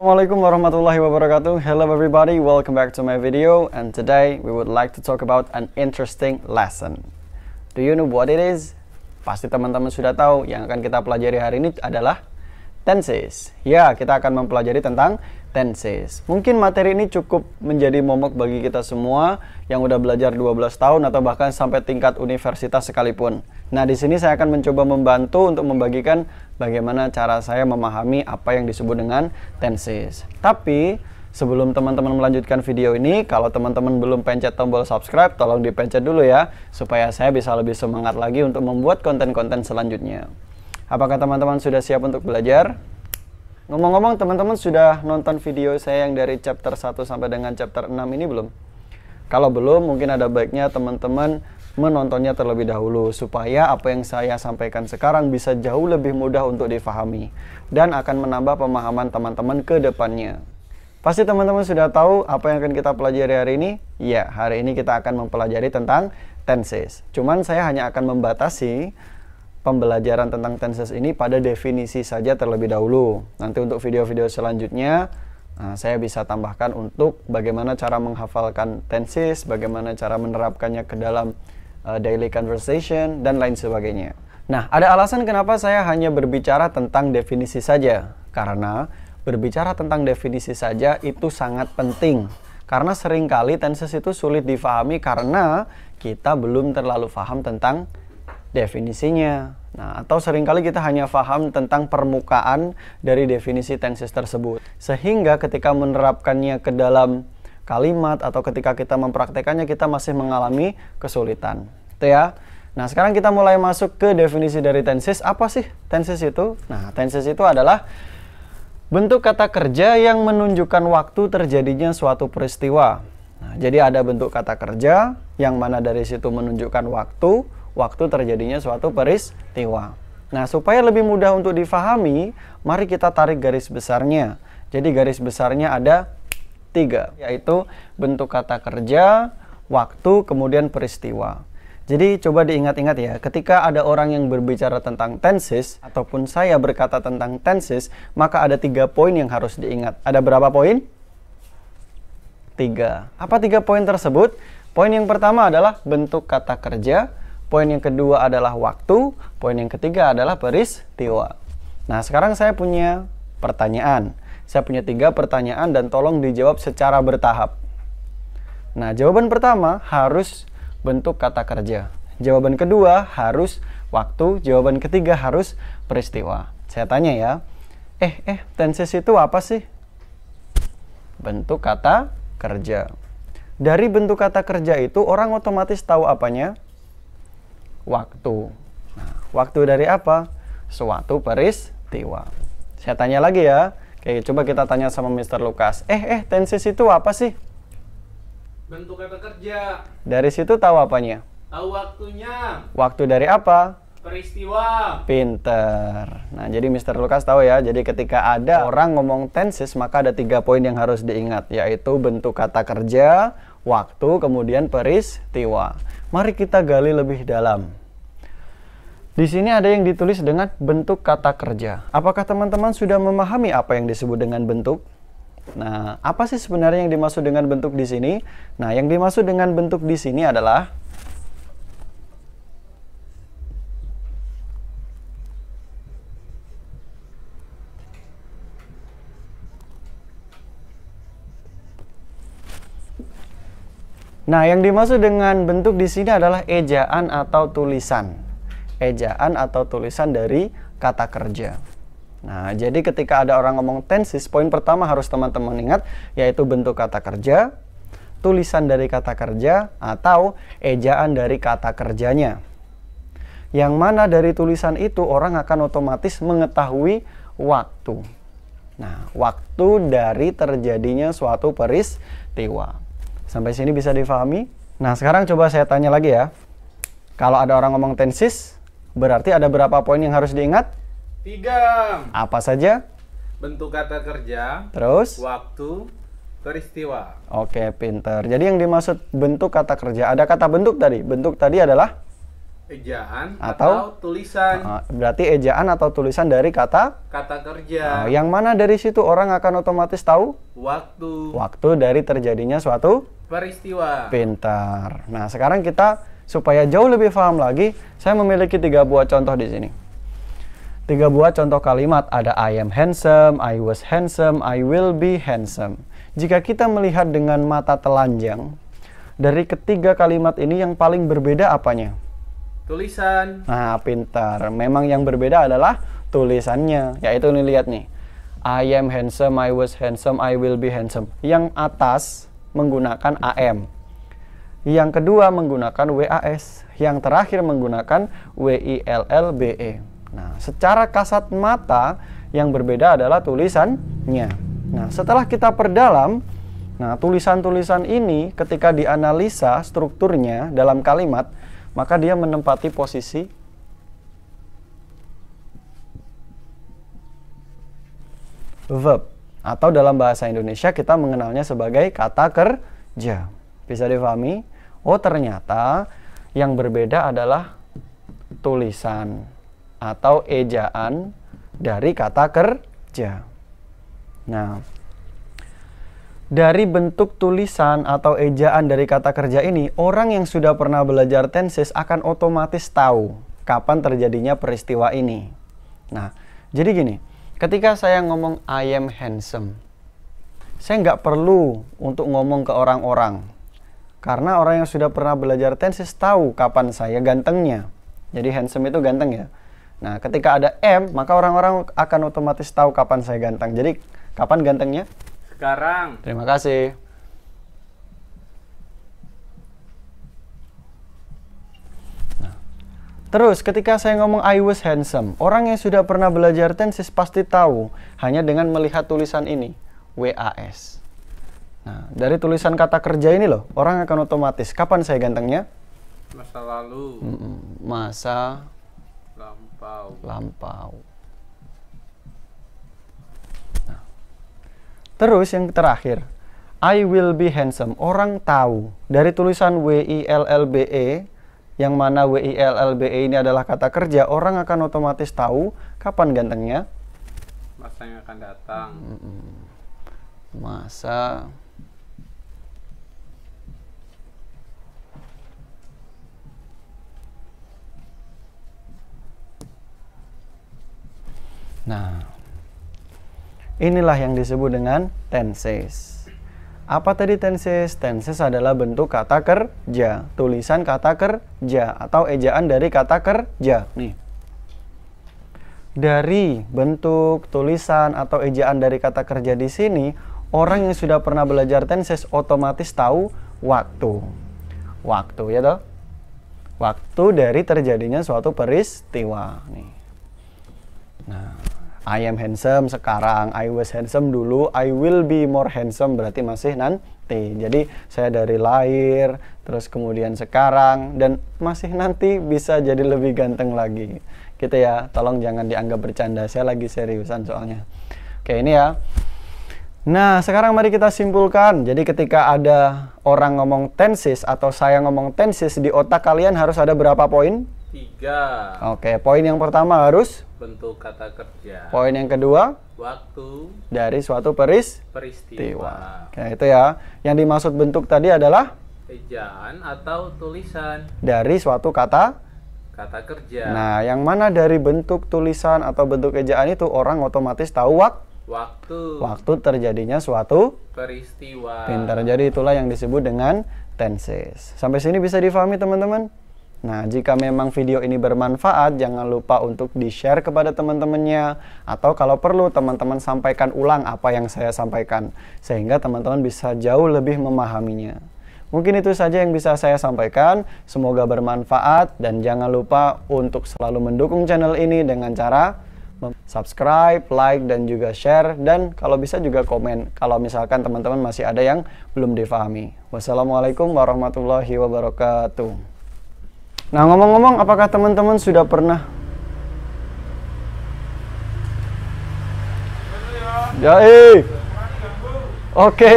Assalamualaikum warahmatullahi wabarakatuh. Hello everybody, welcome back to my video, and today we would like to talk about an interesting lesson. Do you know what it is? Pasti teman-teman sudah tahu. Yang akan kita pelajari hari ini adalah tenses. Ya, kita akan mempelajari tentang tenses. Mungkin materi ini cukup menjadi momok bagi kita semua yang udah belajar 12 tahun atau bahkan sampai tingkat universitas sekalipun. Nah, di sini saya akan mencoba membantu untuk membagikan bagaimana cara saya memahami apa yang disebut dengan tenses. Tapi sebelum teman-teman melanjutkan video ini, kalau teman-teman belum pencet tombol subscribe, tolong dipencet dulu ya, supaya saya bisa lebih semangat lagi untuk membuat konten-konten selanjutnya. Apakah teman-teman sudah siap untuk belajar? Ngomong-ngomong, teman-teman sudah nonton video saya yang dari chapter 1 sampai dengan chapter 6 ini belum? Kalau belum, mungkin ada baiknya teman-teman menontonnya terlebih dahulu, supaya apa yang saya sampaikan sekarang bisa jauh lebih mudah untuk difahami dan akan menambah pemahaman teman-teman ke depannya. Pasti teman-teman sudah tahu apa yang akan kita pelajari hari ini? Ya, hari ini kita akan mempelajari tentang tenses. Cuman saya hanya akan membatasi pembelajaran tentang tenses ini pada definisi saja terlebih dahulu. Nanti untuk video-video selanjutnya saya bisa tambahkan untuk bagaimana cara menghafalkan tenses, bagaimana cara menerapkannya ke dalam daily conversation, dan lain sebagainya. Nah, ada alasan kenapa saya hanya berbicara tentang definisi saja. Karena berbicara tentang definisi saja itu sangat penting. Karena seringkali tenses itu sulit difahami karena kita belum terlalu paham tentang definisinya. Nah, atau seringkali kita hanya paham tentang permukaan dari definisi tenses tersebut. Sehingga ketika menerapkannya ke dalam kalimat atau ketika kita mempraktekannya, kita masih mengalami kesulitan. Itu ya. Nah, sekarang kita mulai masuk ke definisi dari tenses. Apa sih tenses itu? Nah, tenses itu adalah bentuk kata kerja yang menunjukkan waktu terjadinya suatu peristiwa. Nah, jadi ada bentuk kata kerja yang mana dari situ menunjukkan waktu terjadinya suatu peristiwa. Nah, supaya lebih mudah untuk difahami, mari kita tarik garis besarnya. Jadi garis besarnya ada 3, yaitu bentuk kata kerja, waktu, kemudian peristiwa. Jadi coba diingat-ingat ya, ketika ada orang yang berbicara tentang tenses, ataupun saya berkata tentang tenses, maka ada 3 poin yang harus diingat. Ada berapa poin? 3. Apa 3 poin tersebut? Poin yang pertama adalah bentuk kata kerja, poin yang kedua adalah waktu, poin yang ketiga adalah peristiwa. Nah, sekarang saya punya pertanyaan. Saya punya 3 pertanyaan dan tolong dijawab secara bertahap. Nah, jawaban pertama harus bentuk kata kerja. Jawaban kedua harus waktu. Jawaban ketiga harus peristiwa. Saya tanya ya, tenses itu apa sih? Bentuk kata kerja. Dari bentuk kata kerja itu orang otomatis tahu apanya? Waktu. Nah, waktu dari apa? Suatu peristiwa. Saya tanya lagi ya. Oke, coba kita tanya sama Mr. Lukas. Tenses itu apa sih? Bentuk kata kerja. Dari situ tahu apanya? Tahu waktunya. Waktu dari apa? Peristiwa. Pinter. Nah, jadi Mr. Lukas tahu ya. Jadi ketika ada orang ngomong tenses, maka ada 3 poin yang harus diingat, yaitu bentuk kata kerja, waktu, kemudian peristiwa. Mari kita gali lebih dalam. Di sini ada yang ditulis dengan bentuk kata kerja. Apakah teman-teman sudah memahami apa yang disebut dengan bentuk? Nah, apa sih sebenarnya yang dimaksud dengan bentuk di sini? Nah, yang dimaksud dengan bentuk di sini adalah yang dimaksud dengan bentuk di sini adalah ejaan atau tulisan. Ejaan atau tulisan dari kata kerja. Nah, jadi ketika ada orang ngomong tenses, poin pertama harus teman-teman ingat, yaitu bentuk kata kerja, tulisan dari kata kerja, atau ejaan dari kata kerjanya. Yang mana dari tulisan itu orang akan otomatis mengetahui waktu. Nah, waktu dari terjadinya suatu peristiwa. Sampai sini bisa difahami? Nah, sekarang coba saya tanya lagi ya. Kalau ada orang ngomong tenses, berarti ada berapa poin yang harus diingat? 3. Apa saja? Bentuk kata kerja. Terus? Waktu, peristiwa. Oke, pinter. Jadi yang dimaksud bentuk kata kerja, ada kata bentuk tadi. Bentuk tadi adalah? Ejaan Atau? atau tulisan. Berarti ejaan atau tulisan dari kata. Kata kerja. Yang mana dari situ orang akan otomatis tahu? Waktu. Waktu dari terjadinya suatu Peristiwa. pintar. Nah, sekarang kita supaya jauh lebih paham lagi, saya memiliki 3 buah contoh di sini. 3 buah contoh kalimat, ada I am handsome, I was handsome, I will be handsome. Jika kita melihat dengan mata telanjang, dari ketiga kalimat ini yang paling berbeda apanya? Tulisan. Nah, pintar. Memang yang berbeda adalah tulisannya. Yaitu nih, lihat nih. I am handsome, I was handsome, I will be handsome. Yang atas menggunakan AM. Yang kedua menggunakan WAS. Yang terakhir menggunakan WILLBE. Nah, secara kasat mata yang berbeda adalah tulisannya. Nah, setelah kita perdalam, nah tulisan-tulisan ini ketika dianalisa strukturnya dalam kalimat, maka dia menempati posisi verb, atau dalam bahasa Indonesia kita mengenalnya sebagai kata kerja. Bisa difahami? Oh, ternyata yang berbeda adalah tulisan atau ejaan dari kata kerja. Nah, dari bentuk tulisan atau ejaan dari kata kerja ini, orang yang sudah pernah belajar tenses akan otomatis tahu kapan terjadinya peristiwa ini. Nah, jadi gini, ketika saya ngomong I am handsome, saya nggak perlu untuk ngomong ke orang-orang. Karena orang yang sudah pernah belajar tenses tahu kapan saya gantengnya. Jadi handsome itu ganteng ya. Nah, ketika ada am, maka orang-orang akan otomatis tahu kapan saya ganteng. Jadi, kapan gantengnya? Sekarang. Terima kasih. Nah, terus ketika saya ngomong I was handsome, orang yang sudah pernah belajar tenses pasti tahu hanya dengan melihat tulisan ini, WAS. Nah, dari tulisan kata kerja ini loh, orang akan otomatis kapan saya gantengnya? Masa lalu. Masa lampau. Terus yang terakhir, I will be handsome. Orang tahu dari tulisan WILLBE, yang mana WILLBE ini adalah kata kerja, orang akan otomatis tahu kapan gantengnya? Masa yang akan datang. Masa Nah, inilah yang disebut dengan tenses. Apa tadi tenses? Tenses adalah bentuk kata kerja, tulisan kata kerja, atau ejaan dari kata kerja. Nih, dari bentuk tulisan atau ejaan dari kata kerja di sini, orang yang sudah pernah belajar tenses otomatis tahu waktu. Waktu ya toh? Waktu dari terjadinya suatu peristiwa. Nih. Nah, I am handsome sekarang, I was handsome dulu, I will be more handsome berarti masih nanti. Jadi saya dari lahir, terus kemudian sekarang, dan masih nanti bisa jadi lebih ganteng lagi. Gitu ya, tolong jangan dianggap bercanda, saya lagi seriusan soalnya. Oke, ini ya. Nah, sekarang mari kita simpulkan. Jadi ketika ada orang ngomong tenses atau saya ngomong tenses, di otak kalian harus ada berapa poin? 3. Oke, poin yang pertama harus Bentuk kata kerja. poin yang kedua Waktu. dari suatu peristiwa. Peristiwa. Oke, itu ya. Yang dimaksud bentuk tadi adalah Ejaan atau tulisan. dari suatu kata. Kata kerja. Nah, yang mana dari bentuk tulisan atau bentuk ejaan itu orang otomatis tahu waktu terjadinya suatu peristiwa. pintar. Jadi itulah yang disebut dengan tenses. Sampai sini bisa difahami teman-teman? Nah, jika memang video ini bermanfaat, jangan lupa untuk di-share kepada teman-temannya. Atau kalau perlu, teman-teman sampaikan ulang apa yang saya sampaikan. Sehingga teman-teman bisa jauh lebih memahaminya. Mungkin itu saja yang bisa saya sampaikan. Semoga bermanfaat. Dan jangan lupa untuk selalu mendukung channel ini dengan cara subscribe, like, dan juga share. Dan kalau bisa juga komen kalau misalkan teman-teman masih ada yang belum difahami. Wassalamualaikum warahmatullahi wabarakatuh. Nah, ngomong-ngomong, apakah teman-teman sudah pernah? Ya, oke.